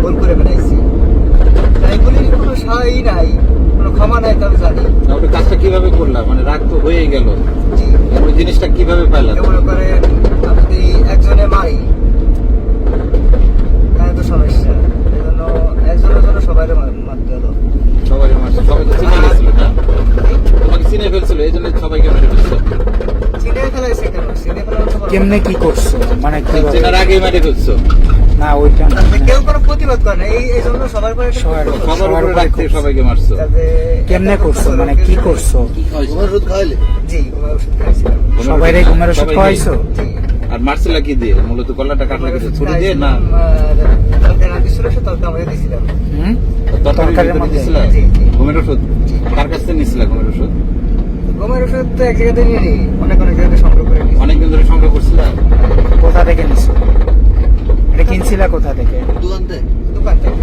গোল করে বেড়াইছি। এগুলির কোনো সাই নাই, কোনো ক্ষমা নাই, তবে জানি। তাহলে কাজটা কিভাবে করলাম? মানে রাগ তো হয়েই গেল, জি, ওই জিনিসটা কিভাবে পাইলাম? মনে করেন আমি যদি একজনে মারি তাহলে তো সমস্যা, এই জন্য একজনের জন্য সবাই মারতে হলো। সবাই মারছে, সবাই তো চিনে গেছিল না, তোমাকে চিনে ফেলছিল, এই জন্য সবাইকে মেরে ফেলছো। চিনে ফেলাইছে কেন? চিনে ফেলার তো বড় কেমনে কি করছো? মানে কিভাবে? চেনার আগেই মেরে ফেলছো। না ওইটা না, কথা। কেউ কোনো প্রতিবাদ করে না, এই জন্য সবার পরে একটা সবার- প্রতিবাদ। সবার উপরে রাখতে সবাইকে মারছো। যাতে কেমনে করছো? মানে কি করছো? ওষুধ খাইলে? জি, ঘুমের ওষুধ খাইছিলাম। সবাই রে ঘুমের ওষুধ সবাইকে। খাওয়াইছো? জি। আর মারছিলা কি দিয়ে? মূলত গলাটা কাটলা কিছু ছুরি দিয়ে না রাতে ছিল সে তরকা আমাকে দিয়েছিলাম। হুম? তরকারির তরকারির ভিতরে মধ্যে? দিছিলা? জি, জি। ঘুমের ওষুধ কার কাছ থেকে নিছিলা? ঘুমের ওষুধ ঘুমের ওষুধ তো এক জায়গাতে নিয়ে নিই, অনেক অনেক জায়গাতে সংগ্রহ করে নিই। অনেকদিন ধরে সংগ্রহ করছিলা? কোথা থেকে নিছো? এটা কিনছিলা কোথা থেকে? দোকান থেকে।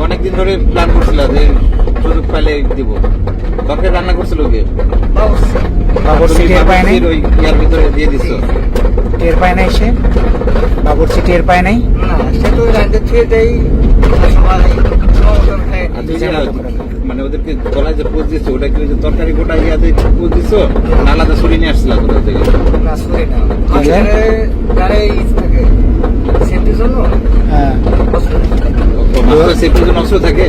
অনেকদিন ধরে প্ল্যান করছিলা যে সুযোগ পাইলে দিব। তরকারি রান্না করছিল কে? বাবুর্চি। বাবুর্চি টের পায় নাই? ওই ইয়ার ভিতরে দিয়ে দিছো। টের পায় নাই সে? বাবুর্চি টের পায় নাই? না, সে তো রাঁধতে থুয়ে দেয়, আর সবাই সময় মতন খায়। আর তুই মানে ওদেরকে গলায় যে পোজ দিছো, ওটা কি ওই যে তরকারি গোটা ইয়া দিয়ে পোজ দিছো না আলাদা ছুরি নিয়ে আসছিলা কোথা থেকে? না, সরে না। তাহলে? গাড়ি থাকে সেফটির জন্য হ্যাঁ। অস্ত্র থাকে। মাস্টার সেফটির জন্য অস্ত্র থাকে?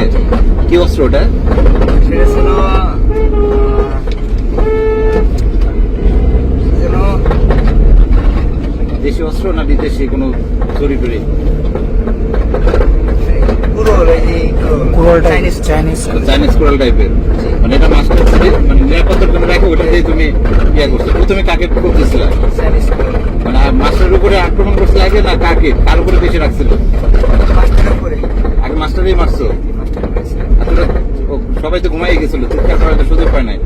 কি অস্ত্র ওটা? সেটা ছিল যেন দেশি অস্ত্র না বিদেশি কোনো ছুরি টুরি? পুরো কুড়োলটা চাইনিজ চাইনিজ। চাইনিজ কোরাল টাইপের। মানে এটা মাস্টার মানে নিরাপত্তার জন্য রাখে, ওটা দিয়ে তুমি ইয়া করছো। প্রথমে কাকে করতেছিলা? চাইনিজ মানে মাস্টারের উপরে আক্রমণ করছিল আগে না কাকে? কার উপরে বেশি রাখছিল? মাস্টারের উপরে আগে মাস্টারই মারছো? মাস্টার করেছে। আর তোরা সবাই তো ঘুমাই গেছিল, চিৎকার করার তো সুযোগ পায় নাই।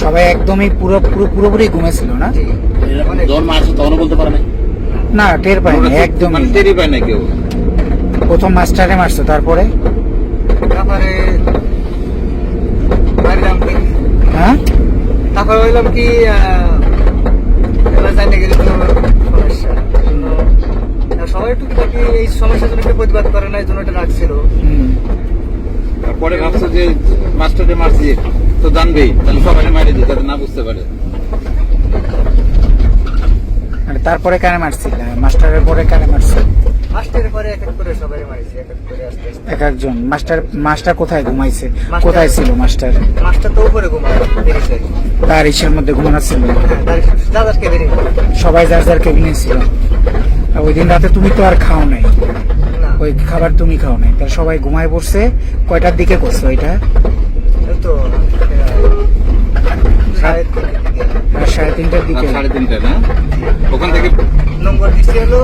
সবাই একদমই পুরোপুরি ঘুমেছিল না? জি, অনেক। যখন মারছো তখনও বলতে পারে নাই? না টের পায় না মানে একদমই। টেরই পায় না কেউ। প্রথম মাস্টারে মারছো, তারপরে? তারপরে মারলাম কি, হ্যাঁ? তারপরে হইলাম কি এবার জানিয়ে গেলে তো সমস্যা। সবাই টুকিটাকি এই সমস্যার জন্য কেউ প্রতিবাদ করে না, এই জন্য এটা রাখছিল। হুম। তারপরে ভাবছো যে মাস্টারে মারছি তো জানবেই, তাহলে সবাই মারি দিই যাতে না বুঝতে পারে। আর তারপরে কারে মারছিল? মাস্টারের পরে কারে মারছো? মাস্টারের পরে এক এক করে সবাই মারিছে, এক এক করে আস্তে আস্তে। এক একজন। মাস্টার কোথায় ঘুমাইছে? মাস্টার- কোথায় ছিল মাস্টার? মাস্টার তো উপরে ঘুমায় বেরিয়েছে। তার ইসের মধ্যে ঘুমানো ছিল? হ্যাঁ, দাদাকে বেরিয়ে সবাই যার যার কেবিনে ছিল। আর ওই দিন রাতে তুমি তো আর খাও নাই, না, ওই খাবার তুমি খাও নাই, তার সবাই ঘুমায় পড়ছে। কয়টার দিকে করছো এটা? এই তো সাড়ে তিনটের দিকে। আর 3:30টার রাত দিকে? 3:30 না? ওখান থেকে নম্বর দিচ্ছে হলো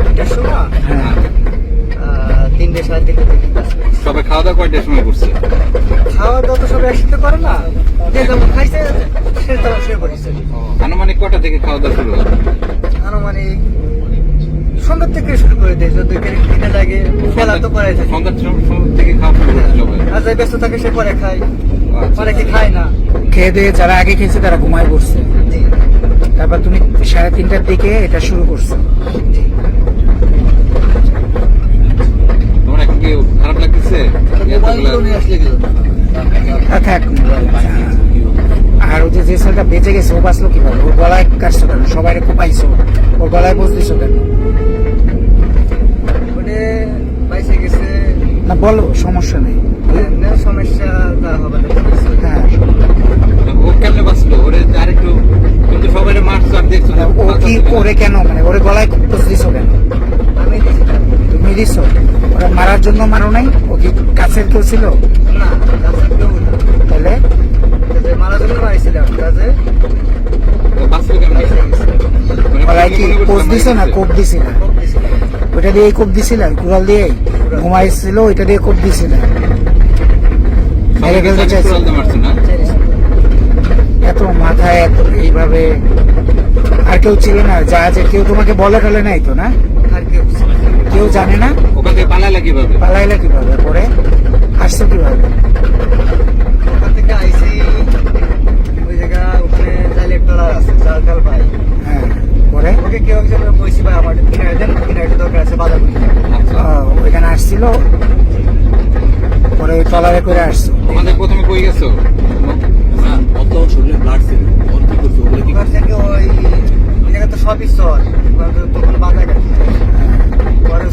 3টার সময়, হ্যাঁ। 3টে সাড়ে 3টে দিকে কাজ করেছে। সবাই খাওয়া দাওয়া কয়টার সময় করছে? খাওয়া দাওয়া তো সবাই একসাথে করে না, যে যেমন খাইছে সে তেমন শুয়ে পড়েছে। আনুমানিক কটা থেকে খাওয়া দাওয়া শুরু হয়? আনুমানিক সন্ধ্যার থেকে শুরু করে দিয়েছে, যদি কিনে লাগে খেলা তো করে থাকে। সন্ধ্যার সময় থেকে খাওয়া শুরু করছে সবাই। আর যাই ব্যস্ত থাকে সে পরে খায়, আচ্ছা। পরে কি খায় না। খেয়ে দিয়ে যারা আগে খেয়েছে তারা ঘুমায় পড়ছে, জি, তারপর তুমি 3:30টার দিকে এটা শুরু করছো। জি। তোমার এখন কি খারাপ লাগতেছে? থাক মোবাইল। আর ওই যে ছেলেটা বেঁচে গেছে, ও বাঁচলো কিভাবে? ওর গলায় কাটছো কেন? সবাই কোপাইছো, ওর গলায় বস দিছো কেন? ওটা বাইসে গেছে, না বলো, সমস্যা নেই। এমনি সমস্যা তা হবে না। হ্যাঁ। ও কেমনে বাঁচলো? ওরে আরেকটু কিন্তু সবাই মারছো আর দেখছো যে ও কি করে কেন? মানে ওরে গলায় বস দিছো কেন? আমি দিছিলাম। তুমি দিছো? ওরা মারার জন্য মারো নাই? ও কি কাছের কেউ ছিল? না, কাছে কেউ না। তাহলে যে মারা জন্য মারিছিলাম, কাজে বাঁচলো কেমনে? বাইসে গেছে। মানে গলায় কি মনে করছে কোপ দিছো না মারা কোপ দিছি না? খুব দিছিলাম। ওইটা দিয়ে কোপ দিছিল? কুড়াল দিয়ে ঘুমাইছিল, ওইটা দিয়ে কোপ দিছিল? মেরে সবাইকে ফেলতে চাকরি চাইছিল? কুড়াল দিয়ে মারছে না? এত মাথায় এত এইভাবে আর কেউ ছিল না? জাহাজে কেউ তোমাকে বলে টলে নাই তো? না, আর কেউ ছিল না। কেউ জানে না? ওখান থেকে পালাইলা কিভাবে? পালাইলা কিভাবে? পরে আসছো কিভাবে? ওখান থেকে আইসি, ওই জায়গা ওখানে জালে ট্রলার আছে, জাল ভাই। হ্যাঁ, পরে ওকে কেউ একজন কইছি ভাই আমার কিনারে দেন, কিনারে দরকার আছে বাজার করতে। আচ্ছা। ট্রলারে করে আসছো। আমাদের প্রথমে কই গেছো? অত শরীরে ব্লাড ছিল ওর কি করছো ওগুলো কি এবার থেকে ওই এই জায়গায় তো সবই চল তো কোনো বাধা কাটি পরে